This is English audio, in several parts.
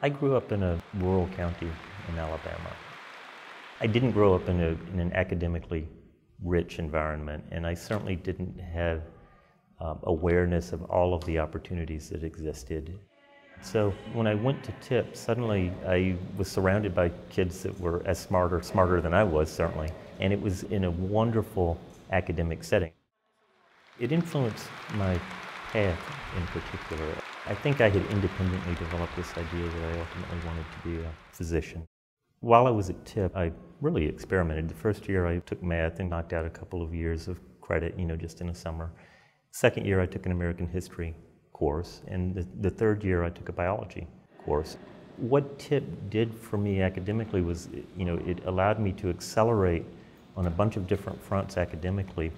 I grew up in a rural county in Alabama. I didn't grow up in an academically rich environment, and I certainly didn't have awareness of all of the opportunities that existed. So when I went to TIP, suddenly I was surrounded by kids that were as smarter than I was, certainly, and it was in a wonderful academic setting. It influenced my path in particular. I think I had independently developed this idea that I ultimately wanted to be a physician. While I was at TIP, I really experimented. The first year I took math and knocked out a couple of years of credit, just in a summer. Second year I took an American history course, and the third year I took a biology course. What TIP did for me academically was, it allowed me to accelerate on a bunch of different fronts academically.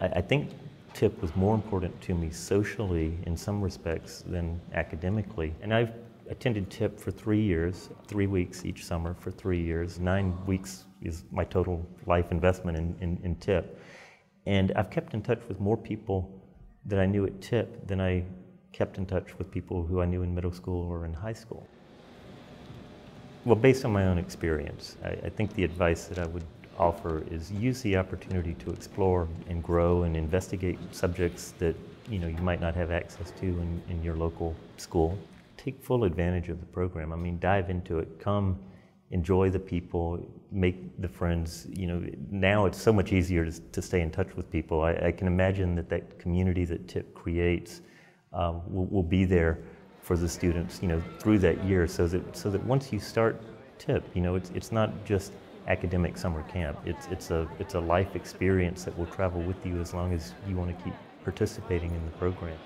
I think TIP was more important to me socially in some respects than academically. And I've attended TIP for 3 years, 3 weeks each summer for 3 years. 9 weeks is my total life investment in TIP. And I've kept in touch with more people that I knew at TIP than I kept in touch with people who I knew in middle school or in high school. Well, based on my own experience, I think the advice that I would offer is use the opportunity to explore and grow and investigate subjects that you might not have access to in your local school. Take full advantage of the program. I mean, dive into it. Come, enjoy the people, make the friends. Now it's so much easier to stay in touch with people. I can imagine that community that TIP creates will be there for the students, through that year, so that once you start TIP, it's not just academic summer camp. It's a life experience that will travel with you as long as you want to keep participating in the program.